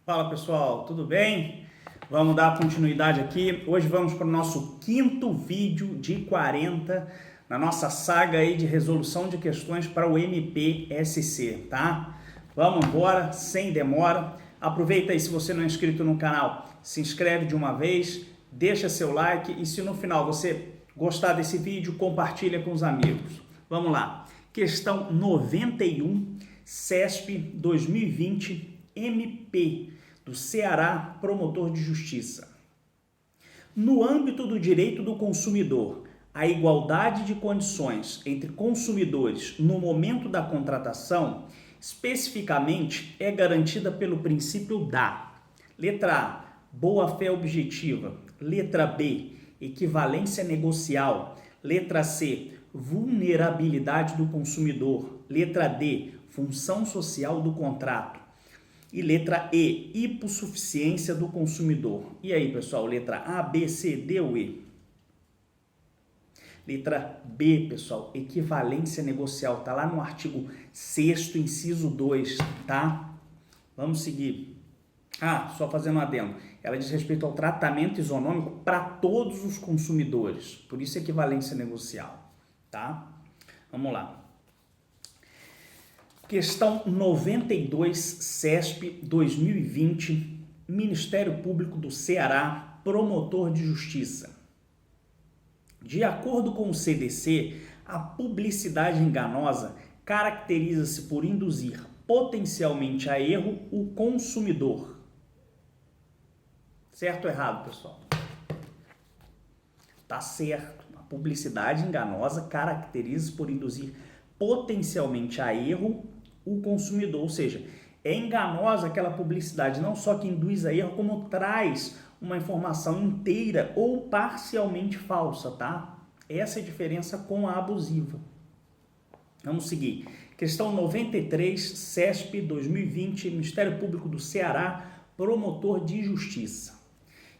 Fala pessoal, tudo bem? Vamos dar continuidade aqui. Hoje vamos para o nosso quinto vídeo de 40 na nossa saga aí de resolução de questões para o MPSC, tá? Vamos embora, sem demora. Aproveita aí, se você não é inscrito no canal, se inscreve de uma vez, deixa seu like e se no final você gostar desse vídeo, compartilha com os amigos. Vamos lá. Questão 91, CESP 2020, MP, do Ceará, promotor de justiça. No âmbito do direito do consumidor, a igualdade de condições entre consumidores no momento da contratação, especificamente, é garantida pelo princípio da letra A, boa-fé objetiva, letra B, equivalência negocial, letra C, vulnerabilidade do consumidor, letra D, função social do contrato e letra E, hipossuficiência do consumidor. E aí, pessoal, letra A, B, C, D ou E? Letra B, pessoal, equivalência negocial, tá lá no artigo 6º, inciso 2, tá? Vamos seguir. Só fazendo um adendo, ela diz respeito ao tratamento isonômico para todos os consumidores, por isso equivalência negocial, tá? Vamos lá. Questão 92, CESP 2020, Ministério Público do Ceará, promotor de justiça. De acordo com o CDC, a publicidade enganosa caracteriza-se por induzir potencialmente a erro o consumidor. Certo ou errado, pessoal? Tá certo. A publicidade enganosa caracteriza-se por induzir potencialmente a erro o consumidor, ou seja, é enganosa aquela publicidade, não só que induz a erro, como traz uma informação inteira ou parcialmente falsa, tá? Essa é a diferença com a abusiva. Vamos seguir. Questão 93, CESP 2020, Ministério Público do Ceará, promotor de justiça.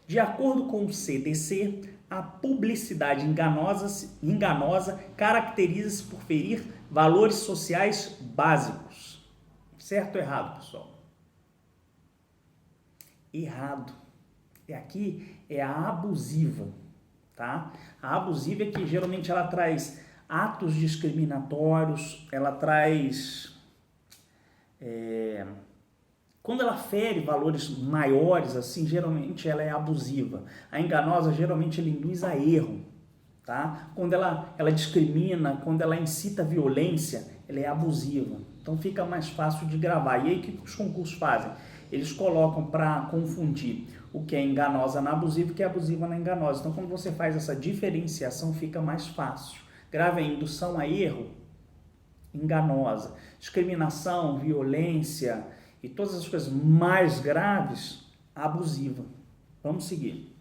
De acordo com o CDC, a publicidade enganosa caracteriza-se por ferir valores sociais básicos. Certo ou errado, pessoal? Errado. Aqui é a abusiva, tá? A abusiva é que geralmente ela traz atos discriminatórios, ela traz... Quando ela fere valores maiores, assim, geralmente ela é abusiva. A enganosa, geralmente, ela induz a erro, tá? Quando ela discrimina, quando ela incita a violência, ela é abusiva. Então fica mais fácil de gravar. E aí o que os concursos fazem? Eles colocam para confundir o que é enganosa na abusiva e o que é abusiva na enganosa. Então quando você faz essa diferenciação, fica mais fácil. Grave aí, indução a erro, enganosa. Discriminação, violência e todas as coisas mais graves, abusiva. Vamos seguir.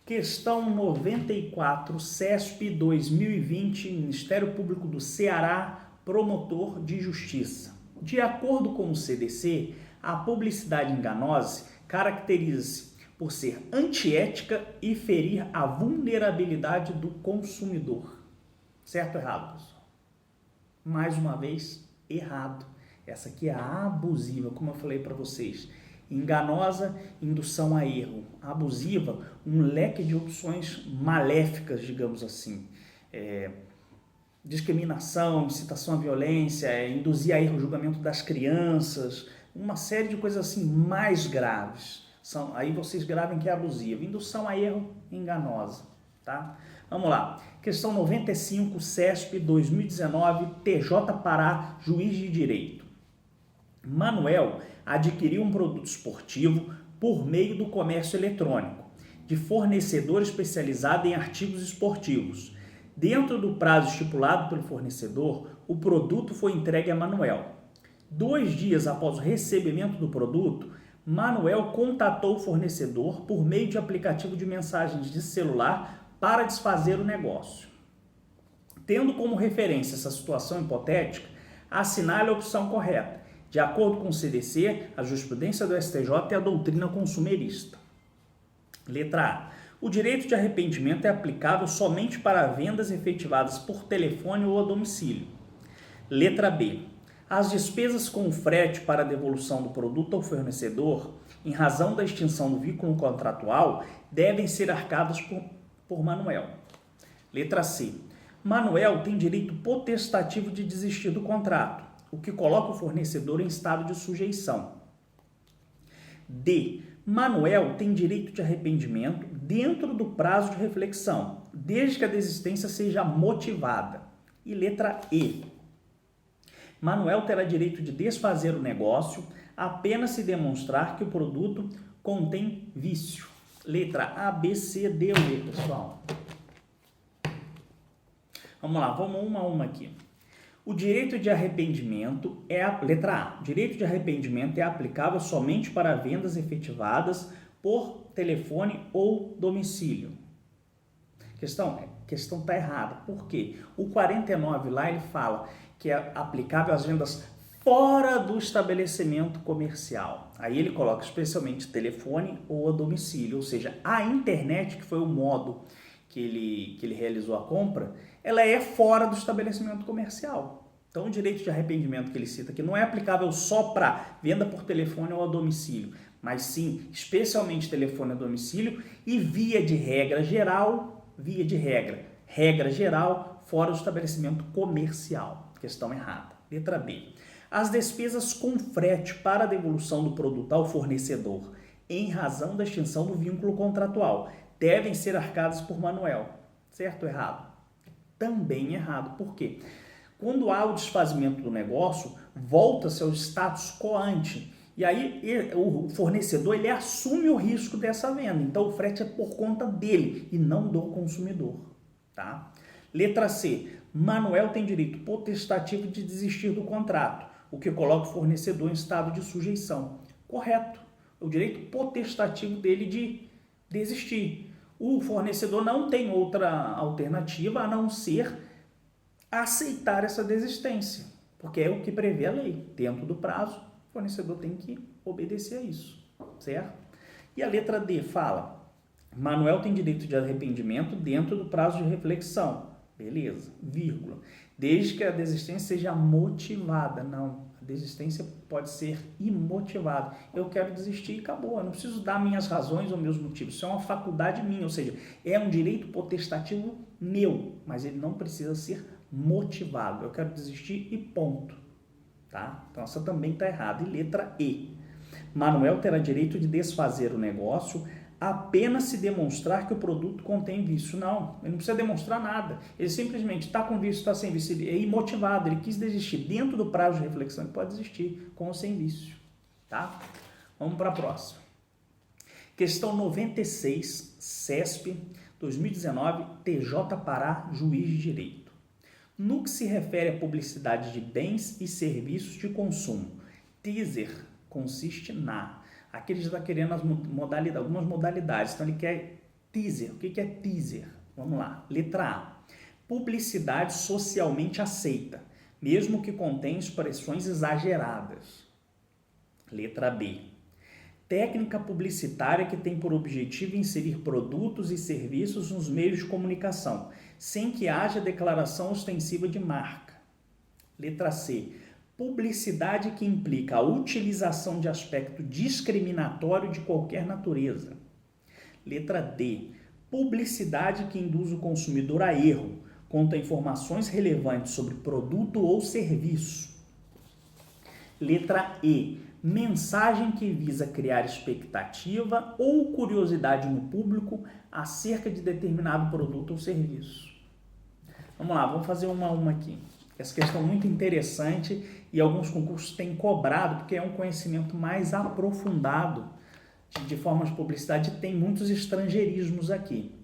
Questão 94, CESP 2020, Ministério Público do Ceará, promotor de justiça. De acordo com o CDC, a publicidade enganosa caracteriza-se por ser antiética e ferir a vulnerabilidade do consumidor. Certo ou errado, pessoal? Mais uma vez, errado. Essa aqui é a abusiva, como eu falei para vocês. Enganosa, indução a erro. Abusiva, um leque de opções maléficas, digamos assim. Discriminação, incitação à violência, induzir a erro o julgamento das crianças, uma série de coisas assim mais graves. Aí vocês gravem que é abusiva. Indução a erro, enganosa, tá? Vamos lá. Questão 95, CESP 2019, TJ Pará, juiz de direito. Manuel adquiriu um produto esportivo por meio do comércio eletrônico, de fornecedor especializado em artigos esportivos. Dentro do prazo estipulado pelo fornecedor, o produto foi entregue a Manuel. 2 dias após o recebimento do produto, Manuel contatou o fornecedor por meio de aplicativo de mensagens de celular para desfazer o negócio. Tendo como referência essa situação hipotética, assinale a opção correta. De acordo com o CDC, a jurisprudência do STJ é a doutrina consumerista. Letra A. O direito de arrependimento é aplicável somente para vendas efetivadas por telefone ou a domicílio. Letra B. As despesas com o frete para a devolução do produto ao fornecedor, em razão da extinção do vínculo contratual, devem ser arcadas por Manuel. Letra C. Manuel tem direito potestativo de desistir do contrato, o que coloca o fornecedor em estado de sujeição. D. Manuel tem direito de arrependimento dentro do prazo de reflexão, desde que a desistência seja motivada. E letra E. Manuel terá direito de desfazer o negócio apenas se demonstrar que o produto contém vício. Letra A, B, C, D ou E, pessoal. Vamos lá, vamos uma a uma aqui. O direito de arrependimento letra A. O direito de arrependimento é aplicável somente para vendas efetivadas por telefone ou domicílio. A questão está errada. Por quê? O 49 lá ele fala que é aplicável às vendas fora do estabelecimento comercial. Aí ele coloca especialmente telefone ou a domicílio, ou seja, a internet, que foi o modo que ele realizou a compra, ela é fora do estabelecimento comercial. Então, o direito de arrependimento que ele cita aqui não é aplicável só para venda por telefone ou a domicílio, mas sim, especialmente telefone a domicílio e regra geral, fora do estabelecimento comercial. Questão errada. Letra B. As despesas com frete para a devolução do produto ao fornecedor, em razão da extinção do vínculo contratual, devem ser arcadas por Manuel. Certo ou errado? Também errado. Por quê? Quando há o desfazimento do negócio, volta-se ao status quo ante. E aí o fornecedor ele assume o risco dessa venda. Então o frete é por conta dele e não do consumidor. Tá? Letra C. Manuel tem direito potestativo de desistir do contrato, o que coloca o fornecedor em estado de sujeição. Correto. O direito potestativo dele de desistir. O fornecedor não tem outra alternativa a não ser aceitar essa desistência, porque é o que prevê a lei. Dentro do prazo, o fornecedor tem que obedecer a isso, certo? E a letra D fala, Manuel tem direito de arrependimento dentro do prazo de reflexão. Beleza, vírgula. Desde que a desistência seja motivada. Não, a desistência pode ser imotivada. Eu quero desistir e acabou. Eu não preciso dar minhas razões ou meus motivos. Isso é uma faculdade minha, ou seja, é um direito potestativo meu, mas ele não precisa ser motivado. Eu quero desistir e ponto. Tá? Então essa também está errada. E letra E. Manuel terá direito de desfazer o negócio apenas se demonstrar que o produto contém vício. Não, ele não precisa demonstrar nada. Ele simplesmente está com vício, está sem vício, ele é imotivado, ele quis desistir. Dentro do prazo de reflexão, ele pode desistir com ou sem vício. Tá? Vamos para a próxima. Questão 96, CESP, 2019, TJ Pará, Juiz de Direito. No que se refere à publicidade de bens e serviços de consumo, teaser consiste na... Aqui ele já está querendo algumas modalidades, então ele quer teaser. O que é teaser? Vamos lá. Letra A. Publicidade socialmente aceita, mesmo que contenha expressões exageradas. Letra B. Técnica publicitária que tem por objetivo inserir produtos e serviços nos meios de comunicação, sem que haja declaração ostensiva de marca. Letra C. Publicidade que implica a utilização de aspecto discriminatório de qualquer natureza. Letra D. Publicidade que induz o consumidor a erro, quanto a informações relevantes sobre produto ou serviço. Letra E. Mensagem que visa criar expectativa ou curiosidade no público acerca de determinado produto ou serviço. Vamos lá, vamos fazer uma a uma aqui. Essa questão é muito interessante e alguns concursos têm cobrado porque é um conhecimento mais aprofundado de formas de publicidade e tem muitos estrangeirismos aqui.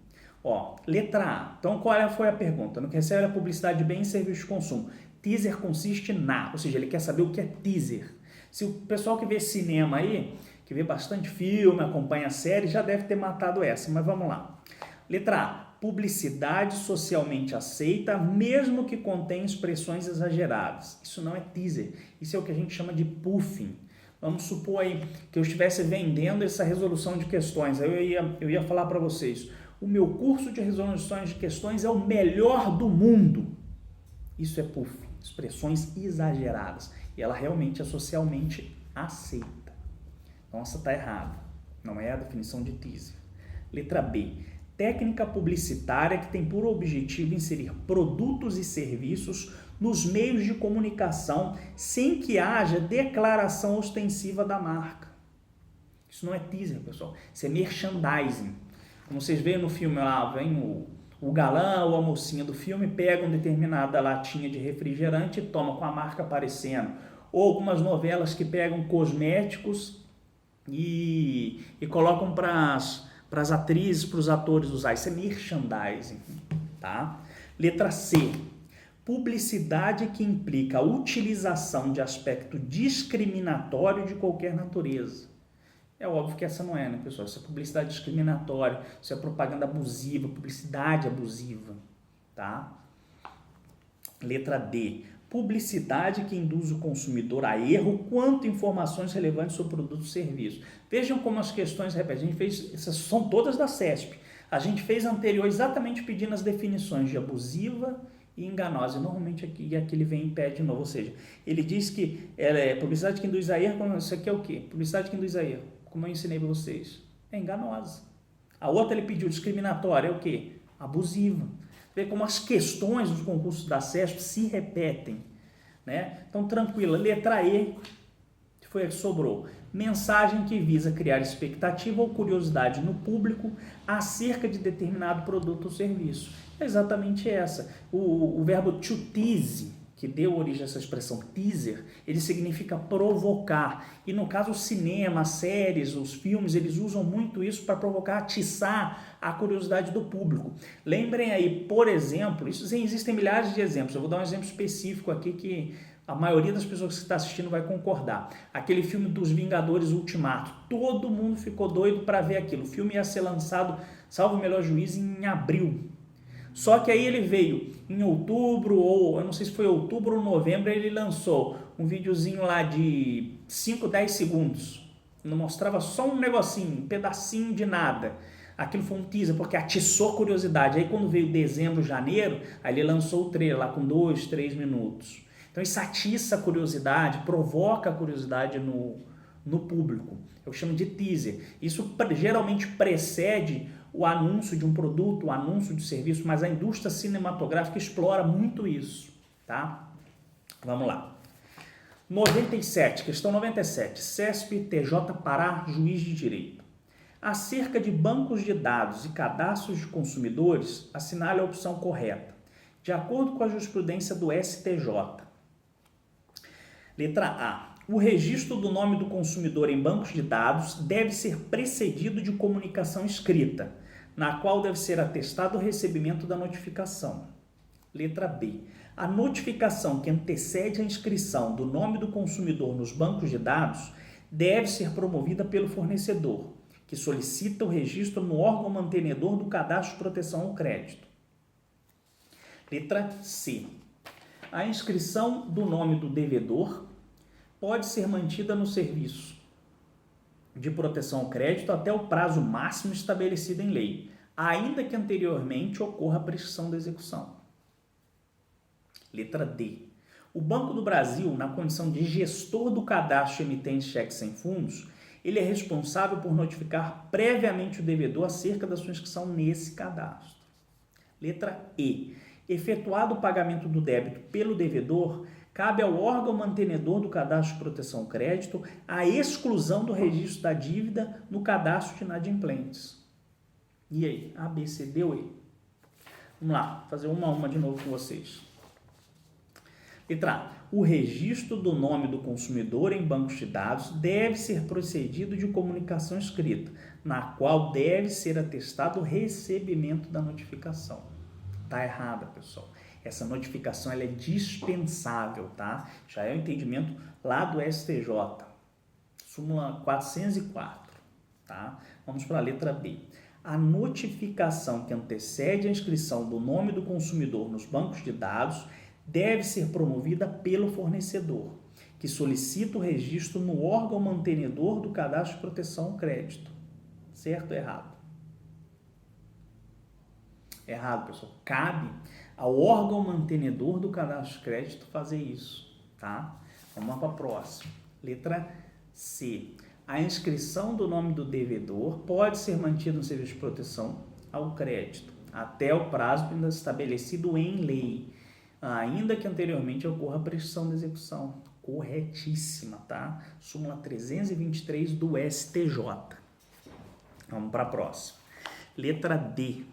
Ó, letra A. Então, qual foi a pergunta? No que recebe a publicidade de bens e serviços de consumo. Teaser consiste na, ou seja, ele quer saber o que é teaser. Se o pessoal que vê cinema aí, que vê bastante filme, acompanha a série, já deve ter matado essa, mas vamos lá. Letra A. Publicidade socialmente aceita, mesmo que contenha expressões exageradas. Isso não é teaser, isso é o que a gente chama de spoofing. Vamos supor aí que eu estivesse vendendo essa resolução de questões, aí eu ia falar para vocês, o meu curso de resoluções de questões é o melhor do mundo. Isso é spoofing, expressões exageradas. e ela realmente é socialmente aceita. Então essa está errada, não é a definição de teaser. Letra B, técnica publicitária que tem por objetivo inserir produtos e serviços nos meios de comunicação sem que haja declaração ostensiva da marca. Isso não é teaser, pessoal, isso é merchandising. Como vocês veem no filme lá, vem o galã ou a mocinha do filme, pega uma determinada latinha de refrigerante e toma com a marca aparecendo. Ou algumas novelas que pegam cosméticos e colocam para as atrizes, para os atores usar. Isso é merchandising, tá? Letra C. Publicidade que implica a utilização de aspecto discriminatório de qualquer natureza. É óbvio que essa não é, né, pessoal? Isso é publicidade discriminatória, isso é propaganda abusiva, publicidade abusiva, tá? Letra D. Publicidade que induz o consumidor a erro quanto informações relevantes sobre produto ou serviço. Vejam como as questões repetem. A gente fez, essas são todas da CESP. A gente fez anterior exatamente pedindo as definições de abusiva e enganosa. E normalmente aqui ele vem em pé de novo. Ou seja, ele diz que é publicidade que induz a erro. Isso aqui é o quê? Publicidade que induz a erro. Como eu ensinei para vocês. É enganosa. A outra ele pediu discriminatória. É o quê? Abusiva. Vê como as questões dos concursos da CESP se repetem, né? Então, tranquila. Letra E, que foi a que sobrou. Mensagem que visa criar expectativa ou curiosidade no público acerca de determinado produto ou serviço. É exatamente essa. O verbo to tease, que deu origem a essa expressão teaser, ele significa provocar. E no caso o cinema, as séries, os filmes, eles usam muito isso para provocar, atiçar a curiosidade do público. Lembrem aí, por exemplo, existem milhares de exemplos, eu vou dar um exemplo específico aqui que a maioria das pessoas que está assistindo vai concordar. Aquele filme dos Vingadores Ultimato, todo mundo ficou doido para ver aquilo. O filme ia ser lançado, salvo o melhor juízo, em abril. Só que aí ele veio em outubro, ou eu não sei se foi outubro ou novembro, ele lançou um videozinho lá de 5, 10 segundos. Não mostrava só um negocinho, um pedacinho de nada. Aquilo foi um teaser, porque atiçou curiosidade. Aí quando veio dezembro, janeiro, aí ele lançou o trailer lá com 2, 3 minutos. Então isso atiça a curiosidade, provoca a curiosidade no público. Eu chamo de teaser. Isso geralmente precede o anúncio de um produto, o anúncio de serviço, mas a indústria cinematográfica explora muito isso, tá? Vamos lá. 97, questão 97. CESP, TJ Pará, juiz de direito. Acerca de bancos de dados e cadastros de consumidores, assinale a opção correta. De acordo com a jurisprudência do STJ. Letra A. O registro do nome do consumidor em bancos de dados deve ser precedido de comunicação escrita, na qual deve ser atestado o recebimento da notificação. Letra B. A notificação que antecede a inscrição do nome do consumidor nos bancos de dados deve ser promovida pelo fornecedor, que solicita o registro no órgão mantenedor do cadastro de proteção ao crédito. Letra C. A inscrição do nome do devedor pode ser mantida no serviço de proteção ao crédito até o prazo máximo estabelecido em lei, ainda que anteriormente ocorra a prescrição da execução. Letra D. O Banco do Brasil, na condição de gestor do cadastro de emitente de cheque sem fundos, ele é responsável por notificar previamente o devedor acerca da sua inscrição nesse cadastro. Letra E. Efetuado o pagamento do débito pelo devedor, cabe ao órgão mantenedor do cadastro de proteção ao crédito a exclusão do registro da dívida no cadastro de inadimplentes. E aí? A, B, C, D ou E? Vamos lá, fazer uma a uma de novo com vocês. Letra A. O registro do nome do consumidor em bancos de dados deve ser procedido de comunicação escrita, na qual deve ser atestado o recebimento da notificação. Tá errada, pessoal. Essa notificação ela é dispensável, tá? Já é o entendimento lá do STJ. Súmula 404, tá? Vamos para a letra B. A notificação que antecede a inscrição do nome do consumidor nos bancos de dados deve ser promovida pelo fornecedor, que solicita o registro no órgão mantenedor do cadastro de proteção ao crédito. Certo ou errado? Errado, pessoal. Cabe ao órgão mantenedor do cadastro de crédito fazer isso, tá? Vamos lá para a próxima. Letra C. A inscrição do nome do devedor pode ser mantida no serviço de proteção ao crédito até o prazo estabelecido em lei, ainda que anteriormente ocorra a prescrição da execução. Corretíssima, tá? Súmula 323 do STJ. Vamos para a próxima. Letra D.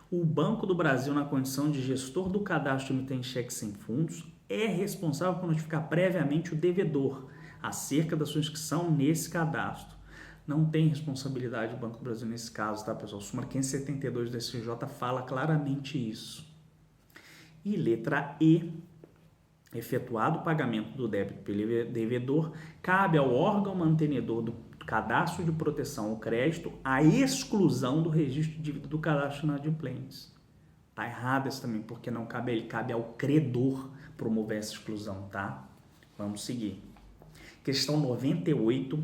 O Banco do Brasil, na condição de gestor do cadastro de emitente de cheque sem fundos, é responsável por notificar previamente o devedor acerca da sua inscrição nesse cadastro. Não tem responsabilidade do Banco do Brasil nesse caso, tá, pessoal? Súmula 572 do STJ fala claramente isso. E letra E. Efetuado o pagamento do débito pelo devedor, cabe ao órgão mantenedor do cadastro de proteção ao crédito a exclusão do registro de dívida do cadastro de inadimplentes. Tá errado isso também, porque não cabe a ele, cabe ao credor promover essa exclusão, tá? Vamos seguir. Questão 98,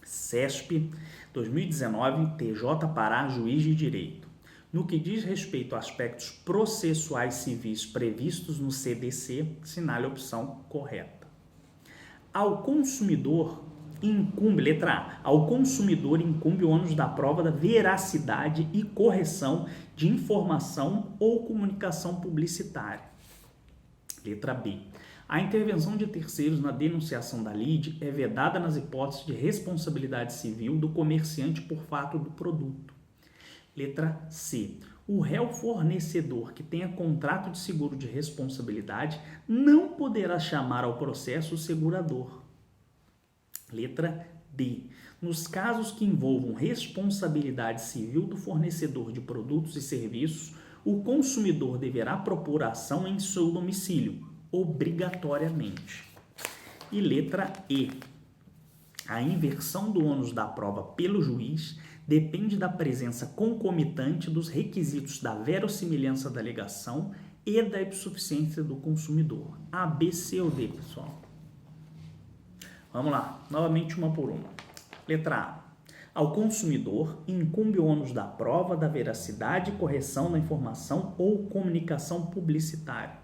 CESP 2019, TJ Pará, Juiz de Direito. No que diz respeito a aspectos processuais civis previstos no CDC, assinale a opção correta. Ao consumidor incumbe, letra A, ao consumidor incumbe o ônus da prova da veracidade e correção de informação ou comunicação publicitária. Letra B. A intervenção de terceiros na denunciação da lide é vedada nas hipóteses de responsabilidade civil do comerciante por fato do produto. Letra C. O réu fornecedor que tenha contrato de seguro de responsabilidade não poderá chamar ao processo o segurador. Letra D. Nos casos que envolvam responsabilidade civil do fornecedor de produtos e serviços, o consumidor deverá propor a ação em seu domicílio, obrigatoriamente. E letra E. A inversão do ônus da prova pelo juiz depende da presença concomitante dos requisitos da verossimilhança da alegação e da hipossuficiência do consumidor. A, B, C ou D, pessoal? Vamos lá, novamente uma por uma. Letra A. Ao consumidor incumbe o ônus da prova da veracidade e correção da informação ou comunicação publicitária.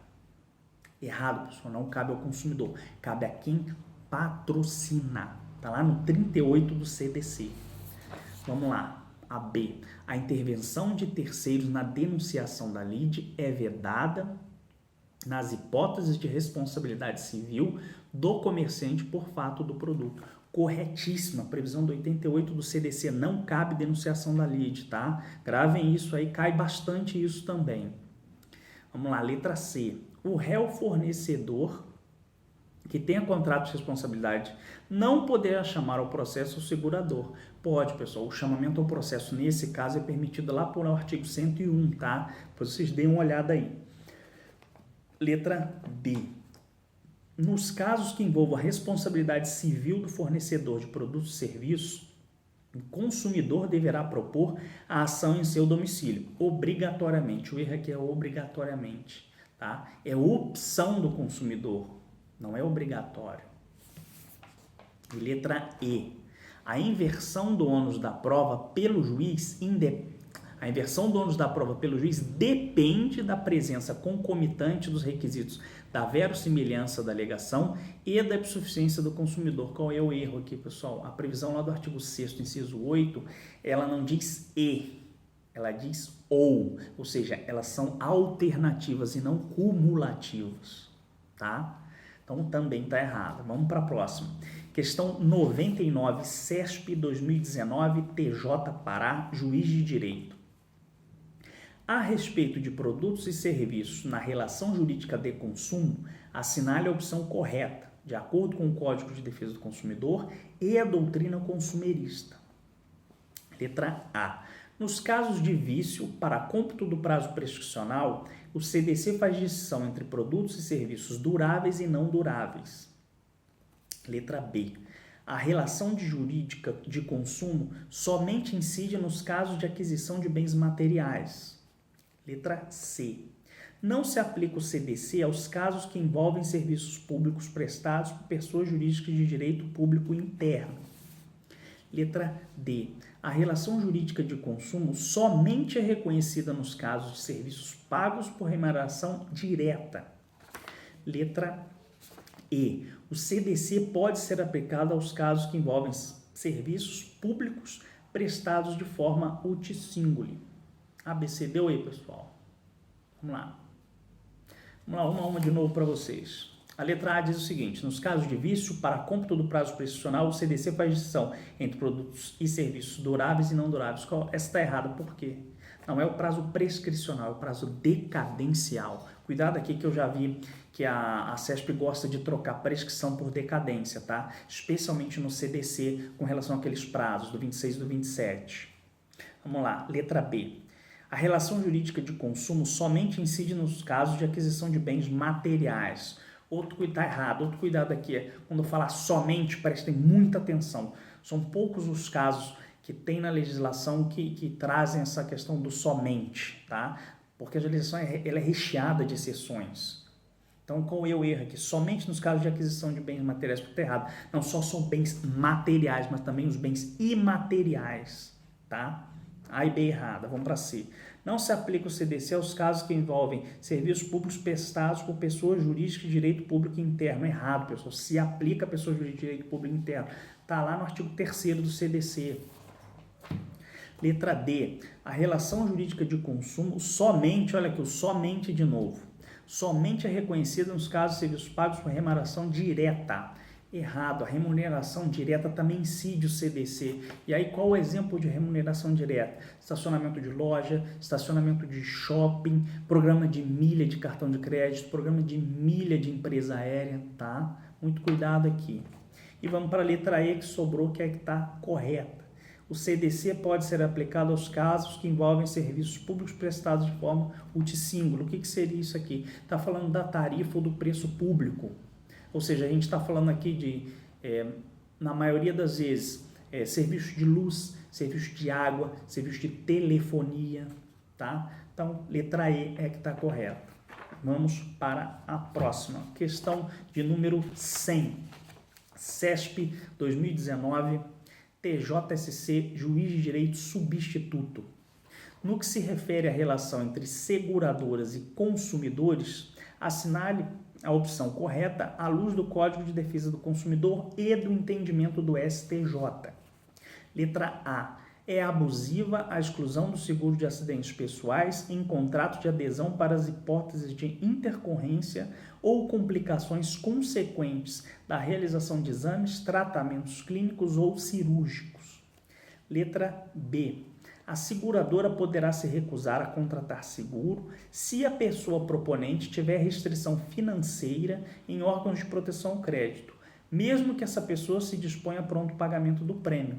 Errado, pessoal, não cabe ao consumidor, cabe a quem patrocina. Está lá no 38 do CDC. Vamos lá, a B. A intervenção de terceiros na denunciação da lide é vedada nas hipóteses de responsabilidade civil do comerciante por fato do produto. Corretíssima, previsão do 88 do CDC, não cabe denunciação da lide, tá? Gravem isso aí, cai bastante isso também. Vamos lá, letra C. O réu fornecedor que tenha contrato de responsabilidade não poderá chamar ao processo o segurador. Pode, pessoal, o chamamento ao processo nesse caso é permitido lá por artigo 101, tá? Depois vocês deem uma olhada aí. Letra D. Nos casos que envolvam a responsabilidade civil do fornecedor de produtos e serviços, o consumidor deverá propor a ação em seu domicílio, obrigatoriamente. O erro aqui é obrigatoriamente, tá? É opção do consumidor, não é obrigatório. E letra E. A inversão do ônus da prova pelo juiz depende da presença concomitante dos requisitos da verossimilhança da alegação e da hipossuficiência do consumidor. Qual é o erro aqui, pessoal? A previsão lá do artigo 6º, inciso 8, ela não diz e, ela diz ou seja, elas são alternativas e não cumulativas, tá? Então também está errado. Vamos para a próxima. Questão 99, CESP 2019, TJ Pará, Juiz de Direito. A respeito de produtos e serviços na relação jurídica de consumo, assinale a opção correta, de acordo com o Código de Defesa do Consumidor e a doutrina consumerista. Letra A. Nos casos de vício, para cômputo do prazo prescricional, o CDC faz distinção entre produtos e serviços duráveis e não duráveis. Letra B. A relação jurídica de consumo somente incide nos casos de aquisição de bens materiais. Letra C. Não se aplica o CDC aos casos que envolvem serviços públicos prestados por pessoas jurídicas de direito público interno. Letra D. A relação jurídica de consumo somente é reconhecida nos casos de serviços pagos por remuneração direta. Letra E. O CDC pode ser aplicado aos casos que envolvem serviços públicos prestados de forma utilissíngule. ABCD aí, pessoal. Vamos lá. Vamos lá, uma de novo para vocês. A letra A diz o seguinte: nos casos de vício, para cômputo do prazo prescricional, o CDC faz distinção entre produtos e serviços duráveis e não duráveis. Essa está errada, por quê? Não é o prazo prescricional, é o prazo decadencial. Cuidado aqui que eu já vi que a CESP gosta de trocar prescrição por decadência, tá? Especialmente no CDC com relação àqueles prazos do 26 e do 27. Vamos lá, letra B. A relação jurídica de consumo somente incide nos casos de aquisição de bens materiais. Está errado. Outro cuidado aqui é quando eu falar somente, prestem muita atenção. São poucos os casos que tem na legislação que trazem essa questão do somente, tá? Porque a legislação ela é recheada de exceções. Então, qual é o erro aqui? Somente nos casos de aquisição de bens materiais, porque está errado. Não só são bens materiais, mas também os bens imateriais, tá? A e B errada, vamos para C. Não se aplica o CDC aos casos que envolvem serviços públicos prestados por pessoas jurídicas de direito público interno. Errado, pessoal. Se aplica a pessoas jurídicas de direito público interno. Está lá no artigo 3º do CDC. Letra D. A relação jurídica de consumo somente, olha aqui, o somente de novo. Somente é reconhecida nos casos de serviços pagos por remuneração direta. Errado, a remuneração direta também incide o CDC. E aí qual o exemplo de remuneração direta? Estacionamento de loja, estacionamento de shopping, programa de milha de cartão de crédito, programa de milha de empresa aérea, tá? Muito cuidado aqui. E vamos para a letra E que sobrou, que é que está correta. O CDC pode ser aplicado aos casos que envolvem serviços públicos prestados de forma utilissíngule. O que seria isso aqui? Está falando da tarifa ou do preço público. Ou seja, a gente está falando aqui de, na maioria das vezes, serviços de luz, serviços de água, serviços de telefonia, tá? Então, letra E é que está correta. Vamos para a próxima. Questão de número 100. CESP 2019, TJSC, Juiz de Direito Substituto. No que se refere à relação entre seguradoras e consumidores, assinale a opção correta à luz do Código de Defesa do Consumidor e do entendimento do STJ. Letra A. É abusiva a exclusão do seguro de acidentes pessoais em contrato de adesão para as hipóteses de intercorrência ou complicações consequentes da realização de exames, tratamentos clínicos ou cirúrgicos. Letra B. A seguradora poderá se recusar a contratar seguro se a pessoa proponente tiver restrição financeira em órgãos de proteção ao crédito, mesmo que essa pessoa se disponha a pronto pagamento do prêmio.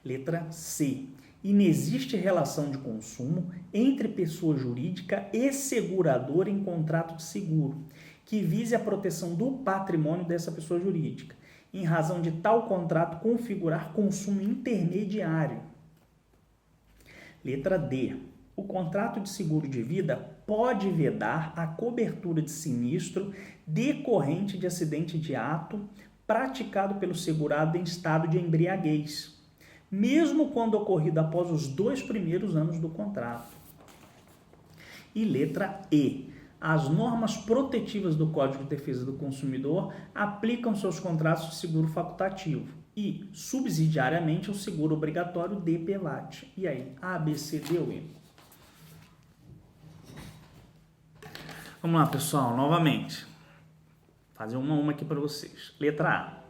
Letra C. Inexiste relação de consumo entre pessoa jurídica e seguradora em contrato de seguro, que vise a proteção do patrimônio dessa pessoa jurídica, em razão de tal contrato configurar consumo intermediário. Letra D. O contrato de seguro de vida pode vedar a cobertura de sinistro decorrente de acidente de ato praticado pelo segurado em estado de embriaguez, mesmo quando ocorrido após os 2 primeiros anos do contrato. E letra E. As normas protetivas do Código de Defesa do Consumidor aplicam seus contratos de seguro facultativo e, subsidiariamente, o seguro obrigatório DPVAT. E aí, A, B, C, D ou E? Vamos lá, pessoal, novamente. Fazer uma aqui para vocês. Letra A.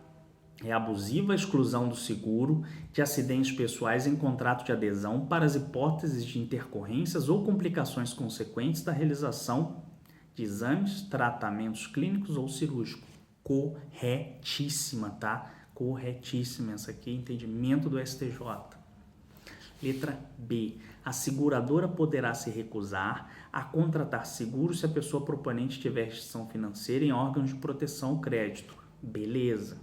É abusiva a exclusão do seguro de acidentes pessoais em contrato de adesão para as hipóteses de intercorrências ou complicações consequentes da realização de exames, tratamentos clínicos ou cirúrgicos. Corretíssima, tá? Corretíssima essa aqui, entendimento do STJ. Letra B. A seguradora poderá se recusar a contratar seguro se a pessoa proponente tiver restrição financeira em órgãos de proteção ao crédito. Beleza.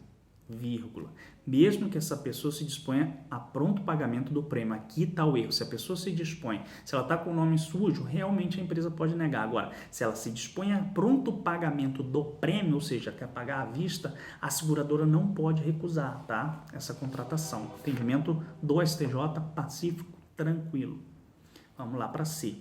Vírgula. Mesmo que essa pessoa se disponha a pronto pagamento do prêmio. Aqui está o erro. Se a pessoa se dispõe, se ela está com o nome sujo, realmente a empresa pode negar. Agora, se ela se dispõe a pronto pagamento do prêmio, ou seja, quer pagar à vista, a seguradora não pode recusar, tá? Essa contratação. Entendimento do STJ pacífico, tranquilo. Vamos lá para C.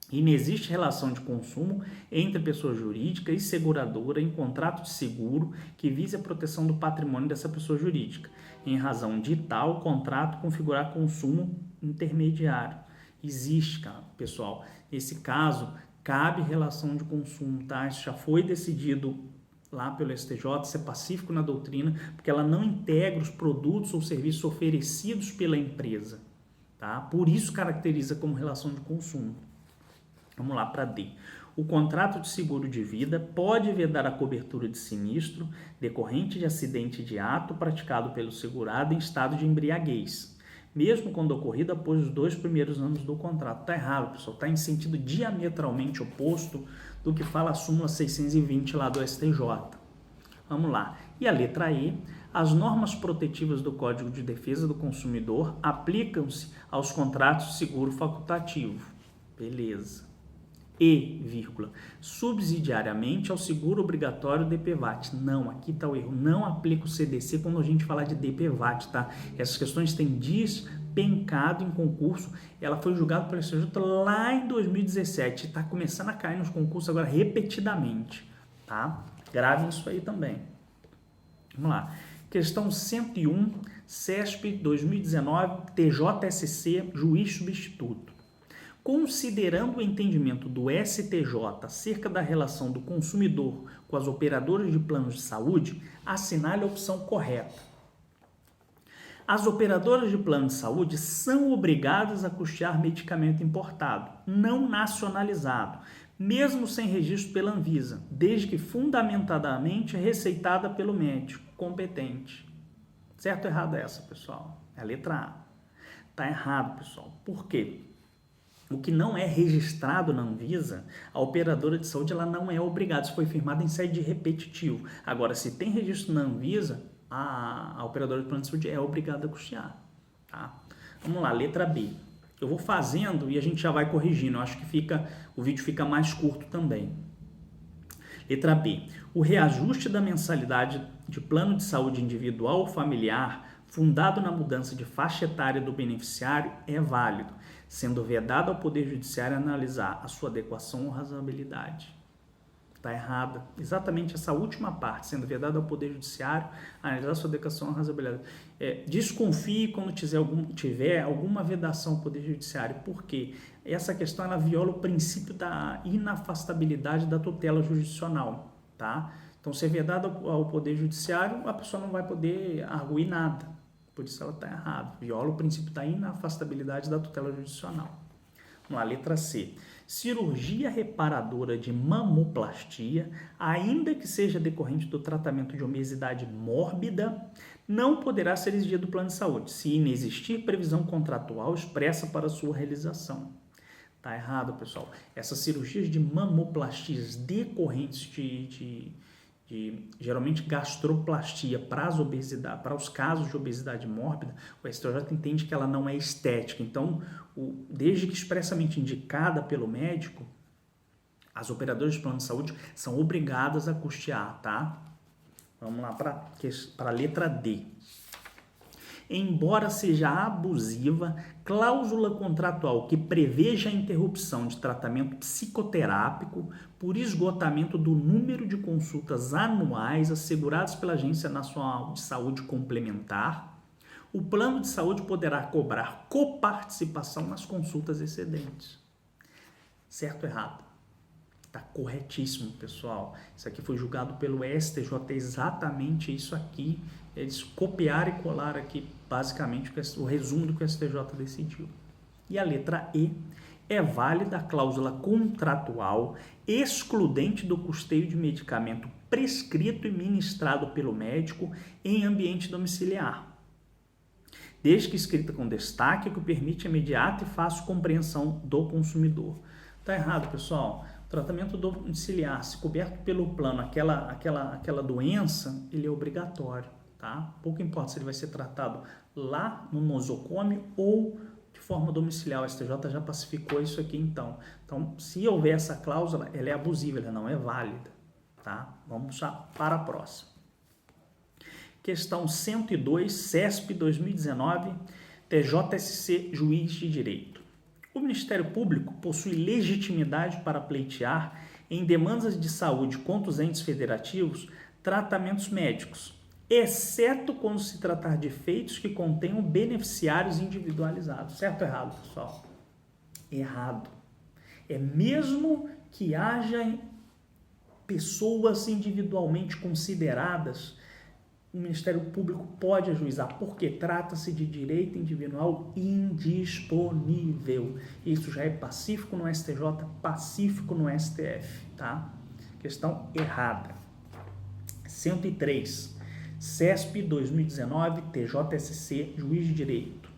Inexiste relação de consumo entre pessoa jurídica e seguradora em contrato de seguro que vise a proteção do patrimônio dessa pessoa jurídica. Em razão de tal contrato configurar consumo intermediário. Existe, pessoal, nesse caso, cabe relação de consumo, tá? Isso já foi decidido lá pelo STJ, isso é pacífico na doutrina, porque ela não integra os produtos ou serviços oferecidos pela empresa, tá? Por isso caracteriza como relação de consumo. Vamos lá para D. O contrato de seguro de vida pode vedar a cobertura de sinistro decorrente de acidente de ato praticado pelo segurado em estado de embriaguez, mesmo quando ocorrido após os 2 primeiros anos do contrato. Está errado, pessoal. Está em sentido diametralmente oposto do que fala a súmula 620 lá do STJ. Vamos lá. E a letra E. As normas protetivas do Código de Defesa do Consumidor aplicam-se aos contratos de seguro facultativo. Beleza. E, vírgula, subsidiariamente ao seguro obrigatório DPVAT. Não, aqui está o erro. Não aplica o CDC quando a gente falar de DPVAT, tá? Essas questões têm despencado em concurso. Ela foi julgada pelo STJ lá em 2017. Está começando a cair nos concursos agora repetidamente, tá? Gravem isso aí também. Vamos lá. Questão 101, CESP 2019, TJSC, juiz substituto. Considerando o entendimento do STJ acerca da relação do consumidor com as operadoras de planos de saúde, assinale a opção correta. As operadoras de plano de saúde são obrigadas a custear medicamento importado, não nacionalizado, mesmo sem registro pela Anvisa, desde que fundamentadamente receitada pelo médico competente. Certo ou errado essa, pessoal? É a letra A. Está errado, pessoal. Por quê? O que não é registrado na Anvisa, a operadora de saúde ela não é obrigada. Isso foi firmado em sede de repetitivo. Agora, se tem registro na Anvisa, a operadora de plano de saúde é obrigada a custear. Tá? Vamos lá, letra B. Eu vou fazendo e a gente já vai corrigindo. Eu acho que o vídeo fica mais curto também. Letra B. O reajuste da mensalidade de plano de saúde individual ou familiar fundado na mudança de faixa etária do beneficiário é válido, sendo vedado ao Poder Judiciário analisar a sua adequação ou razoabilidade. Está errada. Exatamente essa última parte, sendo vedado ao Poder Judiciário analisar a sua adequação ou razoabilidade. Desconfie quando tiver alguma vedação ao Poder Judiciário, porque essa questão ela viola o princípio da inafastabilidade da tutela jurisdicional. Tá? Então, se é vedado ao Poder Judiciário, a pessoa não vai poder arguir nada. Por isso ela está errada. Viola o princípio da inafastabilidade da tutela jurisdicional. Vamos lá, letra C. Cirurgia reparadora de mamoplastia, ainda que seja decorrente do tratamento de obesidade mórbida, não poderá ser exigida do plano de saúde, se inexistir previsão contratual expressa para sua realização. Está errado, pessoal. Essas cirurgias de mamoplastias decorrentes de geralmente gastroplastia para os casos de obesidade mórbida, o STJ entende que ela não é estética. Então, desde que expressamente indicada pelo médico, as operadoras de plano de saúde são obrigadas a custear, tá? Vamos lá para a letra D. Embora seja abusiva, cláusula contratual que preveja a interrupção de tratamento psicoterápico por esgotamento do número de consultas anuais asseguradas pela Agência Nacional de Saúde Complementar, o plano de saúde poderá cobrar coparticipação nas consultas excedentes. Certo ou errado? Está corretíssimo, pessoal. Isso aqui foi julgado pelo STJ, exatamente isso aqui. Eles copiaram e colaram aqui, basicamente, o resumo do que o STJ decidiu. E a letra E. É válida a cláusula contratual excludente do custeio de medicamento prescrito e ministrado pelo médico em ambiente domiciliar, desde que escrita com destaque que permite a imediata e fácil compreensão do consumidor. Está errado, pessoal. O tratamento domiciliar, se coberto pelo plano aquela doença, ele é obrigatório, tá? Pouco importa se ele vai ser tratado lá no nosocômio ou de forma domiciliar. O STJ já pacificou isso aqui, então. Então, se houver essa cláusula, ela é abusiva, ela não é válida, tá? Vamos já para a próxima. Questão 102, CESP 2019, TJSC, juiz de direito. O Ministério Público possui legitimidade para pleitear, em demandas de saúde contra os entes federativos, tratamentos médicos, exceto quando se tratar de feitos que contenham beneficiários individualizados. Certo ou errado, pessoal? Errado. É mesmo que haja pessoas individualmente consideradas, o Ministério Público pode ajuizar, porque trata-se de direito individual indisponível. Isso já é pacífico no STJ, pacífico no STF, tá? Questão errada. 103. CESP 2019, TJSC, Juiz de Direito.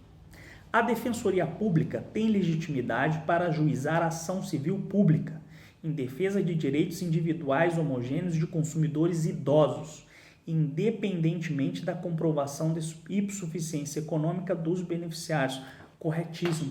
A Defensoria Pública tem legitimidade para ajuizar ação civil pública em defesa de direitos individuais homogêneos de consumidores idosos, independentemente da comprovação de insuficiência econômica dos beneficiários. Corretíssimo.